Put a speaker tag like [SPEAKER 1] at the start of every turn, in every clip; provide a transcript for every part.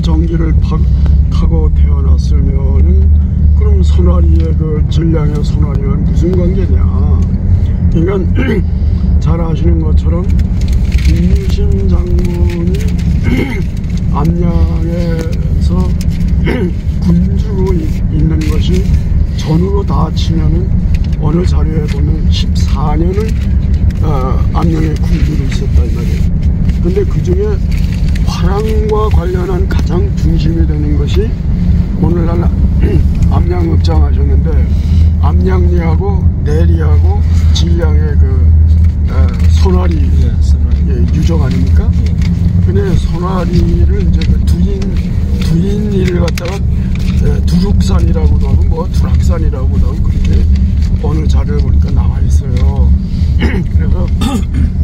[SPEAKER 1] 전기를 타고 태어났으면은 그럼 손아리의 그 전량의 손아리와 무슨 관계냐. 그러니까 잘 아시는 것처럼 김유신 장군이 암양에서 군주로 있는 것이 전후로 다 치면은 어느 자료에 보면 14년을 암양의 군주로 있었다 이 말이에요. 근데 그 중에 화랑과 관련한 가장 중심이 되는 것이 오늘날 암양 읍장하셨는데 암양리하고 내리하고 진량의 그 손아리 유적 아닙니까? 근데 손아리를 이제 그 두인리를 갖다가 두룩산이라고도 하고 뭐 두락산이라고도 하고 그렇게 어느 자료를 보니까 나와 있어요. 그래서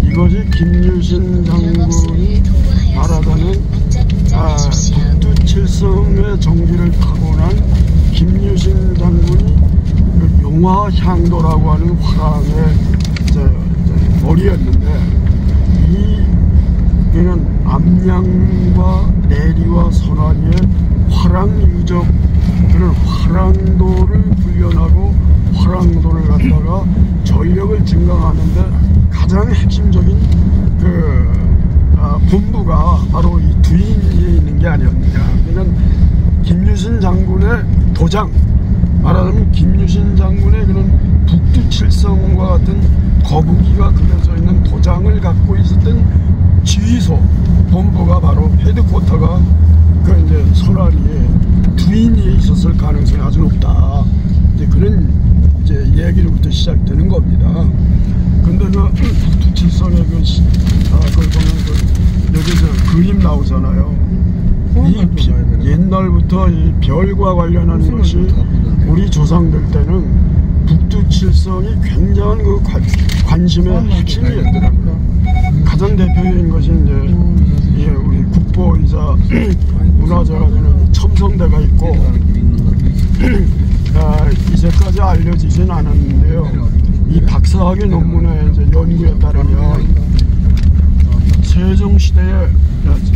[SPEAKER 1] 이것이 김유신 장군이 말하자면 북두칠성의 정기를 타고난 김유신 장군이 그 용화향도라고 하는 화랑의 머리였는데 이는 암양과 내리와 손아리의 화랑 유적 그런 화랑도를 훈련하고 화랑도를 갖다가 전력을 증강하는데 가장 핵심적인 그 본부가 바로 이 두인리에 있는 게 아니었느냐. 그러니까 김유신 장군의 도장, 말하자면 김유신 장군의 그런 북두칠성과 같은 거북이가 그려져 있는 도장을 갖고 있었던 지휘소 본부가 바로 헤드쿼터가 그 이제 손아리에 두인리에 있었을 가능성이 아주 높다. 이제 그런 이제 얘기로부터 시작되는 겁니다. 근데 그 북두칠성의 그걸 보면 여기 저 그림 나오잖아요. 옛날부터 이 별과 관련한 것이 우리 조상들 때는 북두칠성이 굉장한 그 관심의 핵심이었더라고요. 가장 대표적인 것이 이제 우리 국보이자 문화재가 되는 첨성대가 있고 이제까지 알려지진 않았는데요. 이 박사학위 논문의 이제 연구에 따르면 세종시대에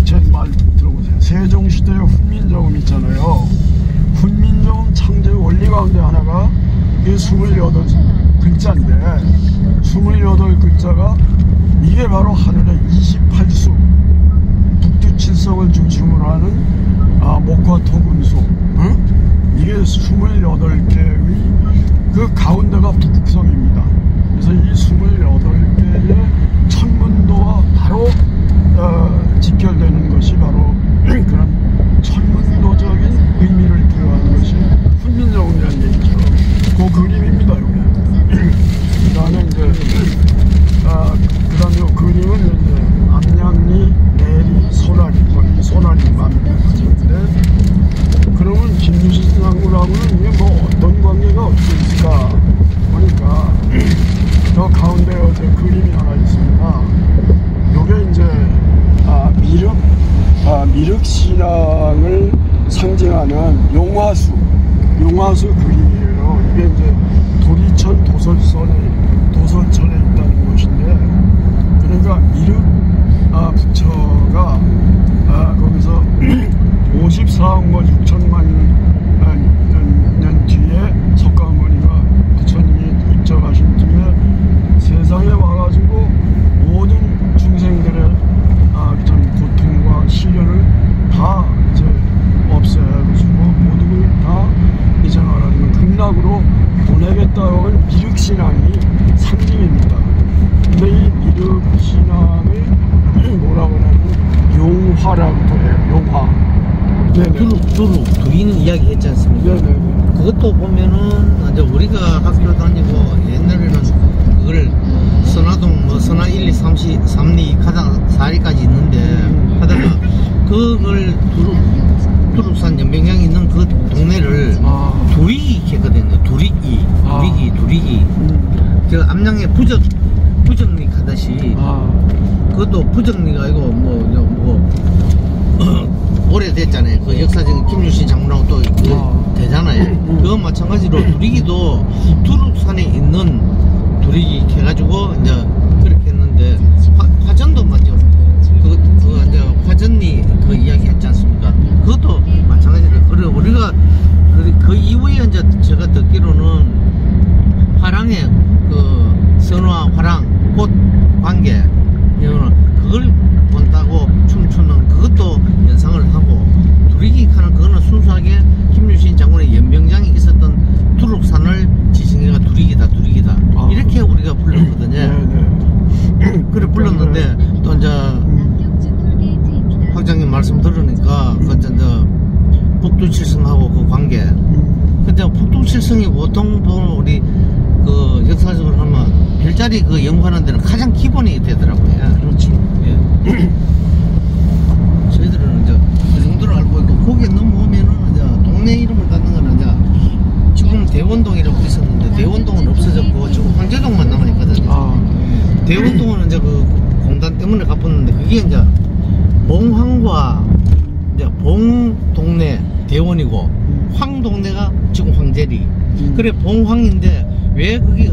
[SPEAKER 1] 제 말 들어보세요. 세종시대의 훈민정음 있잖아요. 훈민정음 창제 원리 가운데 하나가 이 28글자인데 28글자가 이게 바로 하늘의 28수 북두칠성을 중심으로 하는 목화토금수 이게 28개의 그 가운데가 북극성입니다. 그래서 이 28개의 천문도와 바로 직결되는 것이 바로 그런 천문도적인 의미를 부여하는 것이 훈민정음이라는 얘기죠. 그 그림입니다. 그 다음에 이제 그 다음에 이 그림은 이제 암양리, 내리, 손아리만 가지는데 그러면 김유신 장군하고는 이게 뭐 어떤 관계가 어떻게 있을까 보니까 저 가운데 어제 그림이 하나 있습니다. 요게 이제 미륵신앙을 상징하는 용화수 그림이에요. 이게 이제 도리천 도선천에 있다는 것인데 그러니까 미륵 부처가 거기서 54억 6천만 년 뒤에 석가모니가 부처님이 입적하신 뒤에 세상에 와가지고 모든 중생들의 고통과 시련을 다 이제 없애주고 모두를 다 이제 말하자면 극락으로 보내겠다고 하는 미륵신앙이 상징입니다. 근데 이 미륵신앙을 뭐라고 하냐면 용화라고도 해요. 용화.
[SPEAKER 2] 두리는 이야기 했지 않습니까?
[SPEAKER 1] 네네네.
[SPEAKER 2] 그것도 보면은 이제 우리가 학교 다니고 옛날에는 그걸 선화동 뭐 선화 1, 2, 3리 가장 4리까지 있는데 하다가 그걸 두릅산 연병장이 있는 그 동네를 두리기 했거든요. 두리기. 저 암양의 부정리 가듯이 그것도 부정리가 아니고 오래됐잖아요. 그 역사적인 김유신 장군하고 또 되잖아요. 그거 마찬가지로 두리기도 두릅산에 있는 두리기 해가지고 이제 그렇게 했는데 화전도 맞죠. 그 이제 화전리 그 이야기 했지 않습니까? 그 이후에 이제 제가 듣기로는 화랑의 그 선화 화랑 꽃 관계 그걸 본다고 춤추는 그것도 연상을 하고 두리기 하는 그거는 순수하게 김유신 장군의 연병장이 있었던 두룩산을 지칭해가 두리기다 이렇게 우리가 불렀거든요. 그래 불렀는데 또 이제 학장님 말씀 들으니까 그 이제 북두칠성하고 그 관계. 근데 북두칠성이 보통 우리 그 역사적으로 하면 별자리 그 연구하는 데는 가장 기본이 되더라고요.
[SPEAKER 1] 그렇죠.
[SPEAKER 2] 예. 저희들은 이제 그 정도로 알고 있고 거기에 넘어오면은 이제 동네 이름을 갖는 거는 이제 지금 대원동이라고 있었는데 대원동은 없어졌고 지금 황제동만 남아있거든요. 대원동은 이제 그 공단 때문에 갚았는데 그게 이제 봉황과 이제 봉동네 대원이고 황동네가 지금 황제리. 그래 봉황인데 왜 그게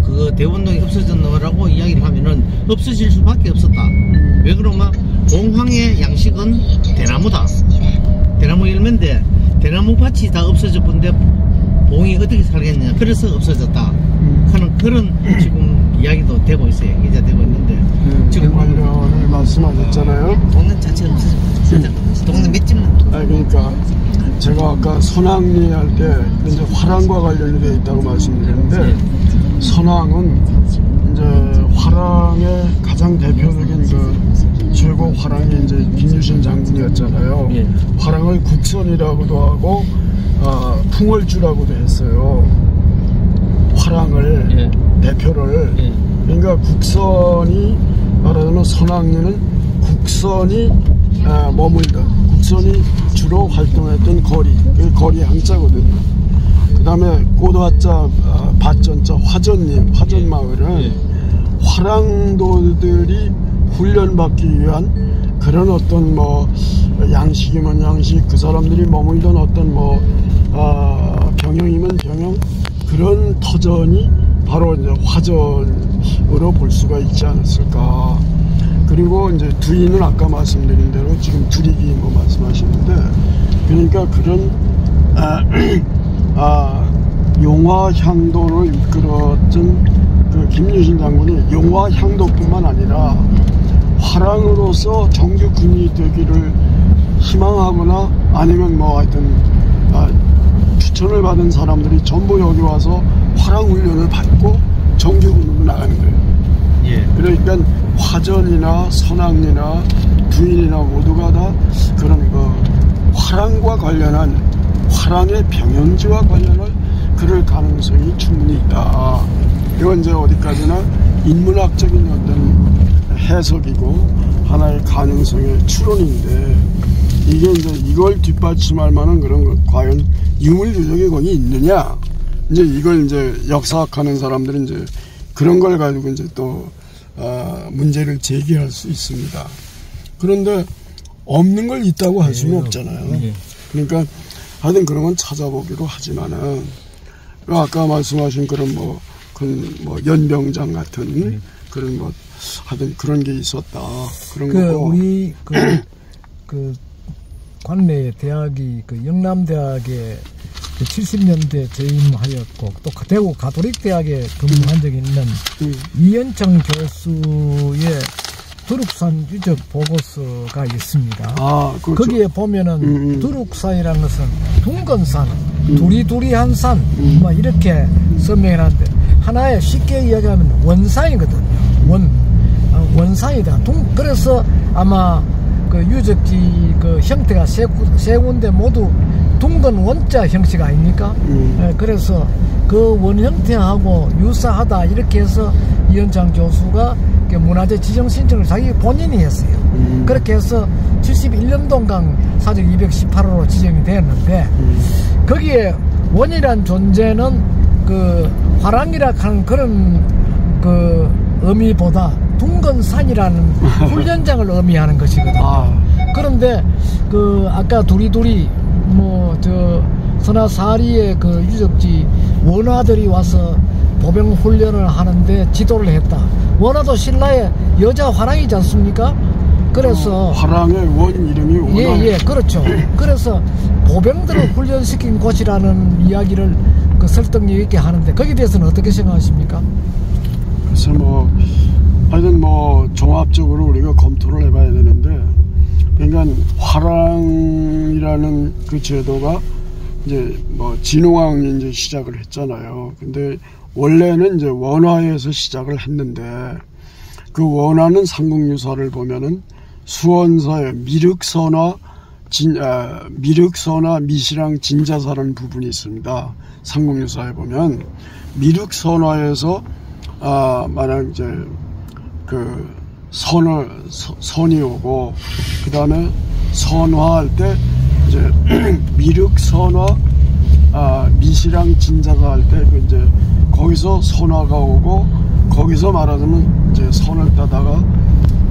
[SPEAKER 2] 그 대원동이 없어졌노라고 이야기를 하면은 없어질 수밖에 없었다. 왜 그러면 봉황의 양식은 대나무다. 대나무 열매인데 대나무 밭이 다 없어져 본데 봉이 어떻게 살겠냐. 그래서 없어졌다 하는 그런 지금 이야기도 되고 있어요. 얘기가 되고 있는데
[SPEAKER 1] 지금 관련을 말씀하셨잖아요.
[SPEAKER 2] 동네 자체가 없어졌다. 동네 몇 집만.
[SPEAKER 1] 그러니까 제가 아까 선왕리 할 때 이제 화랑과 관련이 되어 있다고 말씀드렸는데 선왕은 이제 화랑의 가장 대표적인 그 최고 화랑이 이제 김유신 장군이었잖아요. 예. 화랑을 국선이라고도 하고 풍월주라고도 했어요. 화랑을 예. 대표를 예. 그러니까 국선이 말하자면 선왕리는 국선이 머물던 국선이 주로 활동했던 거리, 그 거리 한자거든요. 그 다음에 고도화자 밭전자 화전마을은 예. 화랑도들이 훈련받기 위한 그런 어떤 뭐 양식이면 양식, 그 사람들이 머물던 어떤 뭐 병영이면 병영, 그런 터전이 바로 이제 화전으로 볼 수가 있지 않았을까. 그리고 이제 두인은 아까 말씀드린 대로 지금 두리기 뭐 말씀하시는데, 그러니까 그런 용화향도를 이끌었던 그 김유신 장군이 용화향도뿐만 아니라 화랑으로서 정규 군인이 되기를 희망하거나 아니면 뭐 하여튼 추천을 받은 사람들이 전부 여기 와서 화랑 훈련을 받고 정규 군으로 나가는 거예요. 예. 그러니까 화전이나 선왕리나 두인이나 모두가 다 그런 거 화랑과 관련한 화랑의 병영지와 관련할 그럴 가능성이 충분히 있다. 이건 이제 어디까지나 인문학적인 어떤 해석이고 하나의 가능성의 추론인데, 이게 이제 이걸 뒷받침할 만한 그런 것, 과연 유물유적이 거기 있느냐? 이제 이걸 이제 역사학하는 사람들은 이제 그런 걸 가지고 이제 또 문제를 제기할 수 있습니다. 그런데 없는 걸 있다고 할 수는 없잖아요. 그러니까 하여튼 그런 건 찾아보기로 하지만은 아까 말씀하신 그런 뭐 연병장 같은 그런 뭐 하여튼 그런 게 있었다. 그런 거고.
[SPEAKER 3] 우리 그 관내 대학이 그 영남대학에 70년대 재임하였고 또 대구 가톨릭 대학에 근무한 적이 있는 이현창 교수의 두룩산 유적 보고서가 있습니다. 그렇죠. 거기에 보면은 두룩산이라는 것은 둥근산, 두리두리한 산, 뭐 이렇게 설명해놨는데, 하나의 쉽게 이야기하면 원산이거든요. 원산이다. 그래서 아마 그 유적지 그 형태가 세 군데 모두 둥근 원자 형식 아닙니까? 그래서 그 원 형태하고 유사하다 이렇게 해서 이현창 교수가 문화재 지정 신청을 자기 본인이 했어요. 그렇게 해서 71년동강 사적 218호로 지정이 되었는데, 거기에 원이란 존재는 그 화랑이라 하는 그런 그 의미보다 둥근산이라는 훈련장을 의미하는 것이거든요. 그런데 그 아까 두리두리 선화사리의 그 유적지 원화들이 와서 보병 훈련을 하는데 지도를 했다. 원화도 신라의 여자 화랑이지 않습니까? 그래서
[SPEAKER 1] 화랑의 원 이름이 원화.
[SPEAKER 3] 예, 그렇죠. 그래서 보병들을 훈련시킨 곳이라는 이야기를 그 설득력 있게 하는데 거기에 대해서는 어떻게 생각하십니까?
[SPEAKER 1] 그래서 뭐 하여튼 뭐 종합적으로 우리가 검토를 해봐야 되는데, 그러니까 화랑이라는 그 제도가 이제 뭐 진흥왕이 이제 시작을 했잖아요. 근데 원래는 이제 원화에서 시작을 했는데, 그 원화는 삼국유사를 보면은 수원서에 미륵선화, 미륵선화 미시랑 진자사라는 부분이 있습니다. 삼국유사에 보면 미륵선화에서 만약 이제 그 선이 오고, 그 다음에 선화할 때 이제 미륵선화, 미시랑 진자사 할 때 그 이제 거기서 선화가 오고, 거기서 말하자면 이제 선을 따다가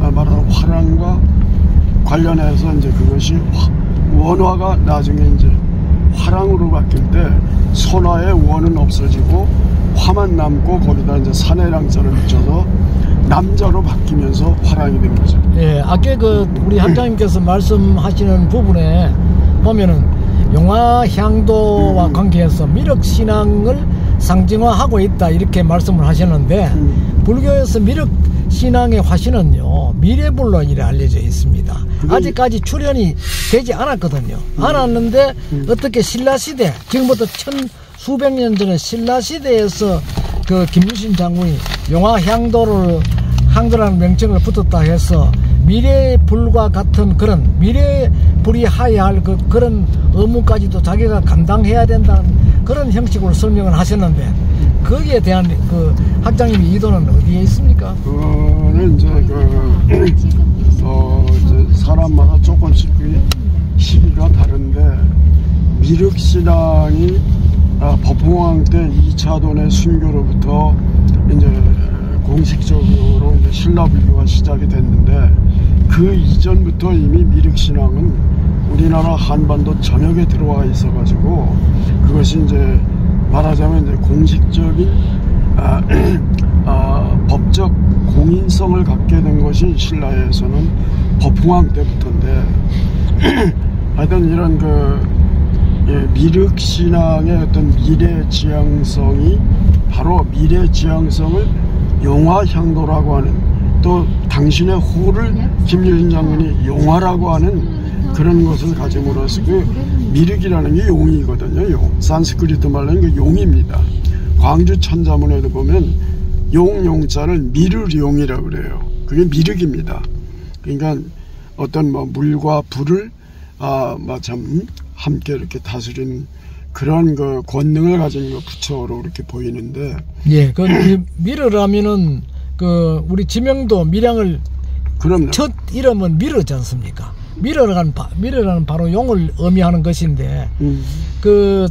[SPEAKER 1] 말하자면 화랑과 관련해서 이제 그것이 원화가 나중에 이제 화랑으로 바뀔 때 선화의 원은 없어지고 화만 남고, 거기다 이제 산해랑자를 붙여서 남자로 바뀌면서 화랑이 된 거죠.
[SPEAKER 3] 예, 아까 그 우리 학장님께서 말씀하시는 부분에 보면은 용화향도와 관계해서 미륵신앙을 상징화하고 있다 이렇게 말씀을 하셨는데, 불교에서 미륵신앙의 화신은요 미래불로 이래 알려져 있습니다. 아직까지 출현이 되지 않았거든요. 않았는데 어떻게 신라시대, 지금부터 수백 년 전에 신라시대에서 그 김유신 장군이 용화향도를 향도라는 명칭을 붙었다 해서 미래불과 같은 그런 미래불이 하야 할 그런 의무까지도 자기가 감당해야 된다는 그런 형식으로 설명을 하셨는데, 거기에 대한 그 학장님의 의도는 어디에 있습니까?
[SPEAKER 1] 그거는 이제 이제 사람마다 조금씩 그 시기가 다른데, 미륵신앙이 법흥왕 때 2차돈의 순교로부터 이제 공식적으로 이제 신라불교가 시작이 됐는데, 그 이전부터 이미 미륵신앙은 우리나라 한반도 전역에 들어와 있어가지고, 그것이 이제 말하자면 이제 공식적인 법적 공인성을 갖게 된 것이 신라에서는 법흥왕 때부터인데, 하여튼 이런 미륵신앙의 어떤 미래지향성이 바로 미래지향성을 용화향도라고 하는, 또 당신의 호를 김유신 장군이 용화라고 하는 그런 것을 가짐으로써 그 미륵이라는 게 용이거든요. 용. 산스크리트 말로는 그 용입니다. 광주 천자문에도 보면 용자를 미륵용이라고 그래요. 그게 미륵입니다. 그러니까 어떤 뭐 물과 불을 참 함께 이렇게 다스리는 그런 그 권능을 가진 그 부처로 이렇게 보이는데,
[SPEAKER 3] 예, 그 미르라면은 그 우리 지명도 밀양을
[SPEAKER 1] 그럼요.
[SPEAKER 3] 첫 이름은 미르지 않습니까? 미르라는 바로 용을 의미하는 것인데, 그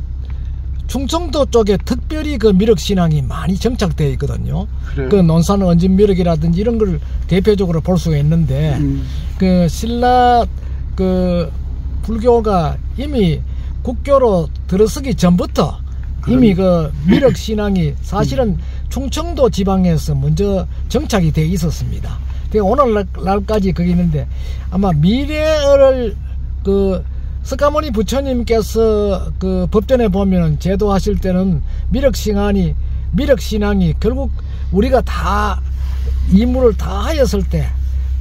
[SPEAKER 3] 충청도 쪽에 특별히 그 미륵 신앙이 많이 정착되어 있거든요. 그래요. 그 논산 원진 미륵이라든지 이런 걸 대표적으로 볼 수가 있는데, 그 신라 그 불교가 이미 국교로 들어서기 전부터 이미 그 미륵 신앙이 사실은 충청도 지방에서 먼저 정착이 되어 있었습니다. 오늘날까지 거기 있는데, 아마 미래를 그 석가모니 부처님께서 그 법전에 보면 제도하실 때는 미륵 신앙이 결국 우리가 다 임무를 다 하였을 때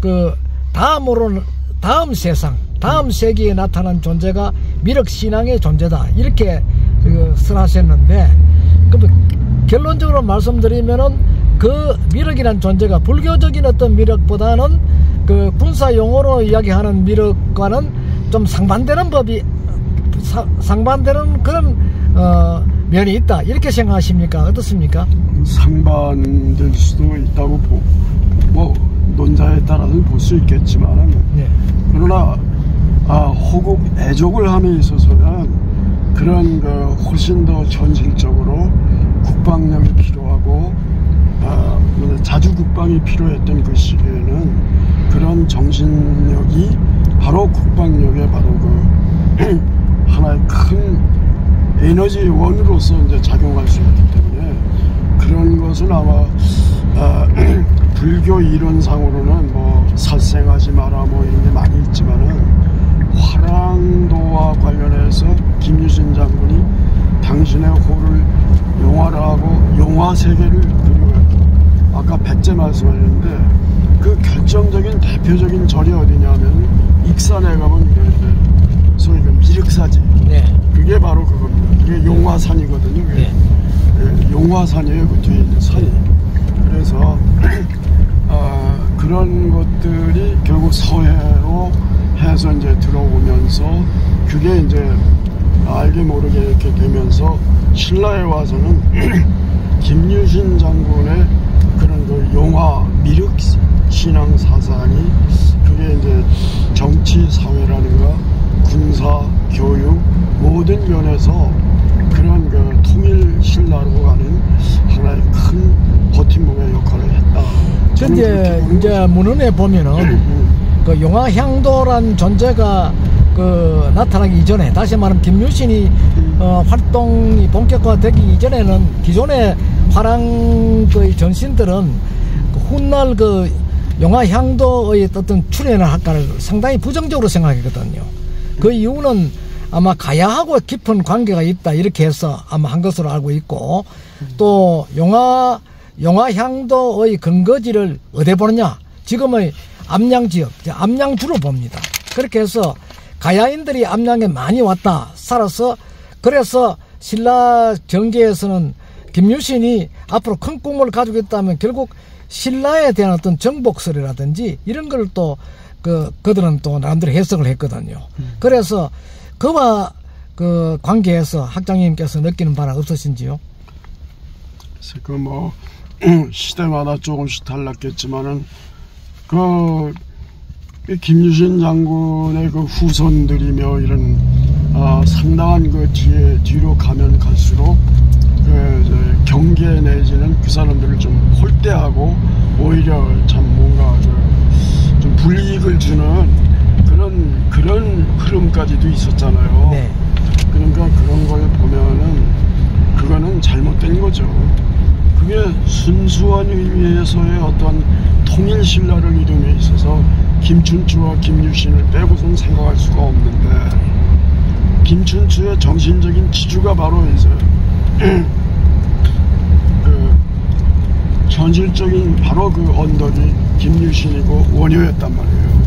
[SPEAKER 3] 그 다음 세상, 다음 세기에 나타난 존재가 미륵 신앙의 존재다 이렇게 설하셨는데, 결론적으로 말씀드리면은 그 미륵이라는 존재가 불교적인 어떤 미륵보다는 그 군사 용어로 이야기하는 미륵과는 좀 상반되는 상반되는 그런 면이 있다 이렇게 생각하십니까? 어떻습니까?
[SPEAKER 1] 상반될 수도 있다고 뭐 논자에 따라서는 볼 수 있겠지만, 네. 그러나 호국 애족을 함에 있어서는 그런 훨씬 더 현실적으로 국방력이 필요하고 자주 국방이 필요했던 그 시기에는 그런 정신력이 바로 국방력의 바로 그 하나의 큰 에너지원으로서 이제 작용할 수 있기 때문에, 그런 것은 아마 불교 이론상으로는 뭐 살생하지 마라 뭐 이런 게 많이 있지만은 화랑도와 관련해서 김유신 장군이 당신의 호를 용화를 하고 용화 세계를 그리워했고 아까 백제 말씀하셨는데 그 결정적인 대표적인 절이 어디냐면 익산에 가면 소위 그 미륵사지.
[SPEAKER 3] 네.
[SPEAKER 1] 그게 바로 그겁니다. 그게 용화산이거든요. 그게.
[SPEAKER 3] 네.
[SPEAKER 1] 예, 용화산이에요. 그 뒤에 있는 산이. 그래서 그런 것들이 결국 서해로 해서 이제 들어오면서 그게 이제 알게 모르게 이렇게 되면서 신라에 와서는 김유신 장군의 그런 그 용화 미륵 신앙 사상이 그게 이제 정치 사회라든가 군사 교육 모든 면에서 그런 그 통일 신라로 가는 하나의 큰 버팀목의 역할을 했다.
[SPEAKER 3] 근데 이제 문헌에 보면은 그 용화향도란 존재가 그 나타나기 이전에 다시 말하면 김유신이 활동이 본격화되기 이전에는 기존의 화랑의 전신들은 그 훗날 그 용화향도의 어떤 출현을 할까를 상당히 부정적으로 생각했거든요. 그 이유는 아마 가야하고 깊은 관계가 있다 이렇게 해서 아마 한 것으로 알고 있고 또 용화향도의 근거지를 어디 보느냐 지금의 암양지역 암양주로 봅니다. 그렇게 해서 가야인들이 암양에 많이 왔다 살아서 그래서 신라 정계에서는 김유신이 앞으로 큰 꿈을 가지고 있다면 결국 신라에 대한 어떤 정복설이라든지 이런 걸 또 그들은 또 나름대로 해석을 했거든요. 그래서 그와 그 관계에서 학장님께서 느끼는 바가 없으신지요?
[SPEAKER 1] 그 뭐 시대마다 조금씩 달랐겠지만은 그 김유신 장군의 그 후손들이며 이런 상당한 그 뒤로 가면 갈수록 그 경계 내지는 그 사람들을 좀 홀대하고 오히려 참 뭔가 좀 불이익을 주는 그런 흐름까지도 있었잖아요.
[SPEAKER 3] 네.
[SPEAKER 1] 그러니까 그런 걸 보면은 그거는 잘못된 거죠. 그게 순수한 의미에서의 어떤 통일 신라를 이룸에 있어서 김춘추와 김유신을 빼고선 생각할 수가 없는데 김춘추의 정신적인 지주가 바로 이제 그 현실적인 바로 그 언덕이 김유신이고 원효였단 말이에요.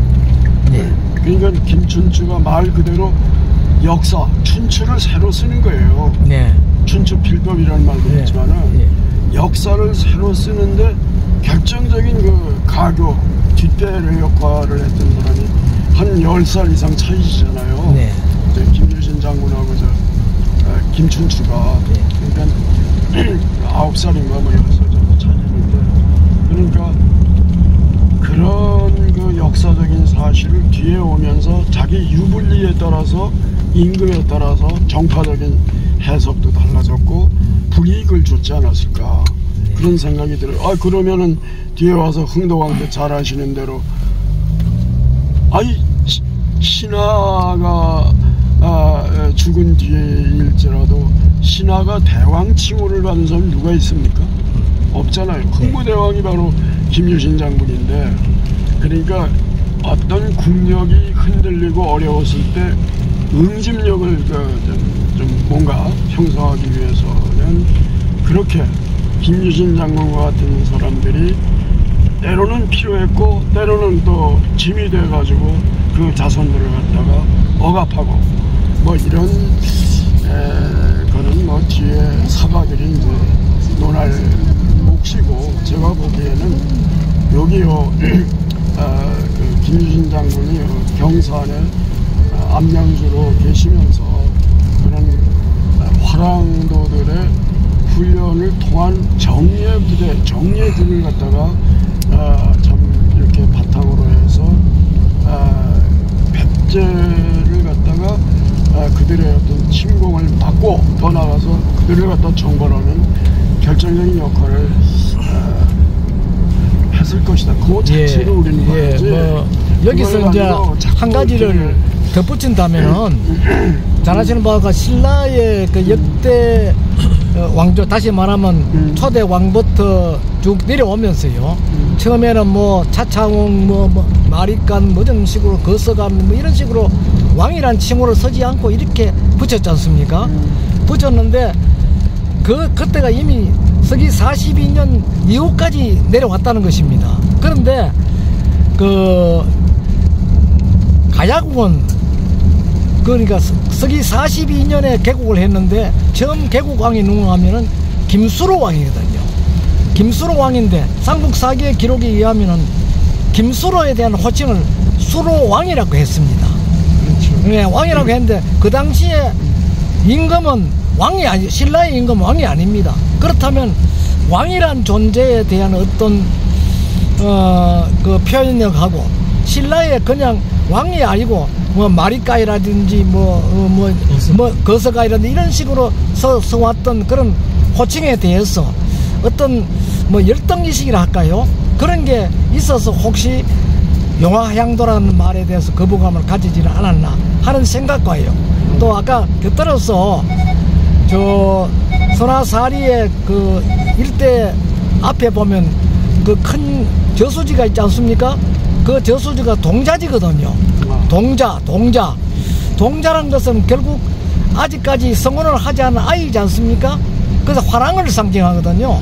[SPEAKER 3] 네.
[SPEAKER 1] 그러니까 김춘추가 말 그대로 역사 춘추를 새로 쓰는 거예요.
[SPEAKER 3] 네.
[SPEAKER 1] 춘추 필법이라는 말도
[SPEAKER 3] 네.
[SPEAKER 1] 있지만은
[SPEAKER 3] 네.
[SPEAKER 1] 역사를 새로 쓰는데 결정적인 그 가교 뒷대의 역할을 했던 사람이 한 10살 이상 차이시잖아요.
[SPEAKER 3] 네.
[SPEAKER 1] 김유신 장군하고 김춘추가
[SPEAKER 3] 네.
[SPEAKER 1] 그러니까 9살인가 뭐 6살 정도 차이는데 그러니까 그런 그 역사적인 사실을 뒤에 오면서 자기 유불리에 따라서 임금에 따라서 정파적인 해석도 달라졌고 불이익을 줬지 않았을까.
[SPEAKER 3] 네.
[SPEAKER 1] 그런 생각이 들어요. 그러면은 뒤에 와서 흥도왕도 잘 아시는 대로 신하가 죽은 뒤에일지라도 신하가 대왕 칭호를 받은 사람이 누가 있습니까? 없잖아요. 흥무대왕이 바로 김유신 장군인데 그러니까 어떤 국력이 흔들리고 어려웠을 때 응집력을 좀 뭔가 형성하기 위해서는 그렇게 김유신 장군과 같은 사람들이 때로는 필요했고 때로는 또 짐이 돼가지고 그 자손들을 갖다가 억압하고 뭐 이런 거는 뭐 뒤에 사가들이 이제 논할 몫이고 제가 보기에는 여기요 그 김유신 장군이 경산에 암양주로 계시면서 그런 화랑도들의 훈련을 통한 정예의 부대, 정예들을 갖다가 참 이렇게 바탕으로 해서 백제를 갖다가 그들의 어떤 침공을 막고 더 나아가서 그들을 갖다 정벌하는 결정적인 역할을 했을 것이다. 그 자체로 우리는 봐야지.
[SPEAKER 3] 뭐 여기서 이제 한 가지를 덧붙인다면은 잘 아시는 바가 신라의 그 역대 왕조, 다시 말하면 초대 왕부터 쭉 내려오면서요. 처음에는 뭐 차창왕, 뭐 마리간, 뭐 이런 식으로 거서감, 뭐 이런 식으로 왕이란 칭호를 쓰지 않고 이렇게 붙였지 않습니까? 붙였는데 그때가 이미 서기 42년 이후까지 내려왔다는 것입니다. 그런데 그 가야국은 그러니까 서기 42년에 개국을 했는데 처음 개국왕이 누구 하면은 김수로 왕이거든요. 김수로 왕인데 삼국사기의 기록에 의하면은 김수로에 대한 호칭을 수로왕이라고 했습니다. 그렇죠. 네, 왕이라고 했는데 그 당시에 임금은 왕이 아니, 신라의 임금은 왕이 아닙니다. 그렇다면 왕이란 존재에 대한 어떤 그 표현력하고 신라의 그냥 왕이 아니고 뭐 마리까이라든지 뭐 거서가이라든지 이런 식으로 써왔던 그런 호칭에 대해서 어떤 뭐 열등의식이라 할까요? 그런 게 있어서 혹시 용화향도라는 말에 대해서 거부감을 가지지는 않았나 하는 생각과요. 또 아까 곁들여서 저 선화사리의 그 일대 앞에 보면 그 큰 저수지가 있지 않습니까? 그 저수지가 동자지거든요. 동자란 것은 결국 아직까지 성혼을 하지 않은 아이지 않습니까? 그래서 화랑을 상징하거든요.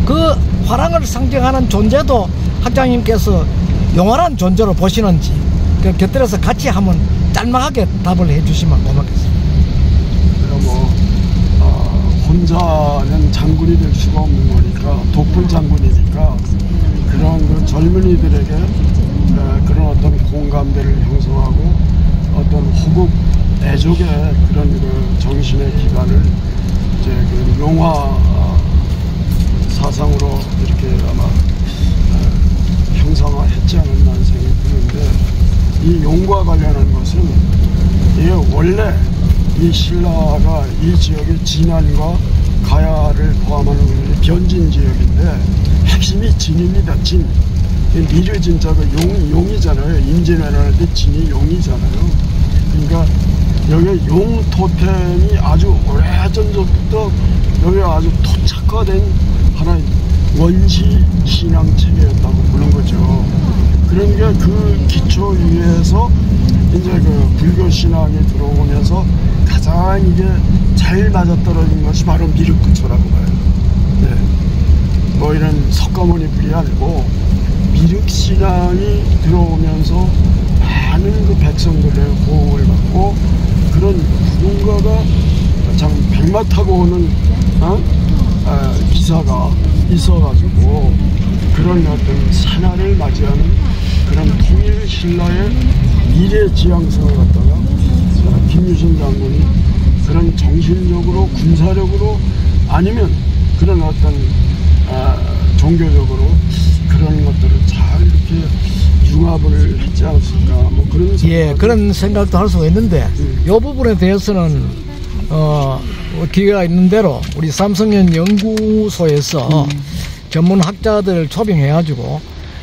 [SPEAKER 3] 그 화랑을 상징하는 존재도 학장님께서 용화란 존재로 보시는지 그 곁들여서 같이 한번 짤막하게 답을 해주시면 고맙겠습니다.
[SPEAKER 1] 뭐 혼자는 장군이 될 수가 없는 거니까 독불 장군이니까 그런 그 젊은이들에게 그런 어떤 공감대를 형성하고 어떤 호국 애족의 그런 그 정신의 기반을 이제 그 용화 사상으로 이렇게 아마 형성화했지 않았나 하는 생각이 드는데 이 용과 관련한 것은 이게 원래 이 신라가 이 지역의 진안과 가야를 포함하는 변진 지역인데 핵심이 진입니다. 진. 미르 진짜가 용이잖아요. 임진왜란할 때 진이 용이잖아요. 그러니까 여기 용 토템이 아주 오래전부터 여기 아주 토착화된 하나의 원시 신앙 체계였다고 보는 거죠. 그러니까 그 기초 위에서 이제 그 불교 신앙이 들어오면서 가장 이게 잘 맞아떨어진 것이 바로 미륵부처라고 봐요. 네. 뭐 이런 석가모니 불이 아니고 미륵신앙이 들어오면서 많은 그 백성들의 호응을 받고 그런 누군가가 참 백마 타고 오는 기사가 있어가지고 그런 어떤 산하를 맞이하는 그런 통일 신라의 미래 지향성을 갖다가 김유신 장군이 그런 정신적으로 군사력으로 아니면 그런 어떤 종교적으로 그런 것들을 잘 이렇게 융합을 했지 않았을까 뭐 그런
[SPEAKER 3] 그런 생각도 할 수가 있는데 이 부분에 대해서는 기회가 있는 대로 우리 삼성현 연구소에서 전문 학자들 초빙해가지고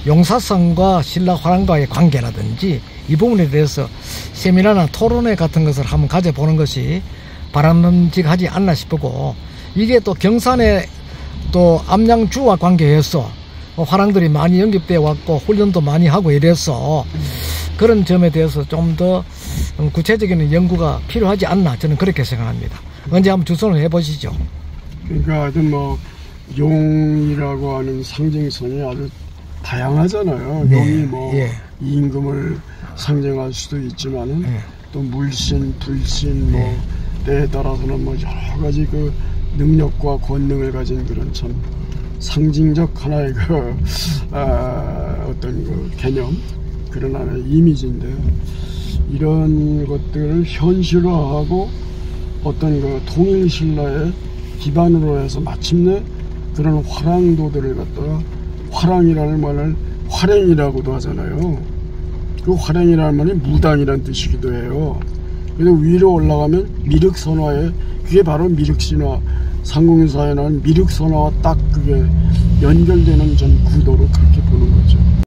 [SPEAKER 3] 용사성과 신라 화랑과의 관계라든지 이 부분에 대해서 세미나나 토론회 같은 것을 한번 가져보는 것이 바람직하지 않나 싶고 이게 또 경산의 또 암양주와 관계해서 화랑들이 많이 영입되어 왔고 훈련도 많이 하고 이래서 그런 점에 대해서 좀 더 구체적인 연구가 필요하지 않나 저는 그렇게 생각합니다. 언제 한번 주선을 해보시죠.
[SPEAKER 1] 그러니까 하여튼 뭐 용이라고 하는 상징성이 아주 다양하잖아요.
[SPEAKER 3] 네,
[SPEAKER 1] 용이 뭐 임금을 상징할 수도 있지만은 또 물신, 불신 뭐 때에 따라서는 뭐 여러 가지 그 능력과 권능을 가진 그런 참 상징적 하나의 그 어떤 그 개념 그런 하나의 이미지인데 이런 것들을 현실화하고 어떤 그 통일 신라의 기반으로 해서 마침내 그런 화랑도들을 갖다가 화랑이라는 말을 화랭이라고도 하잖아요. 그 화랭이라는 말이 무당이라는 뜻이기도 해요. 그래서 위로 올라가면 미륵선화에 그게 바로 미륵신화 상공인사에 나온 미륵선화와 딱 그게 연결되는 전 구도로 그렇게 보는 거죠.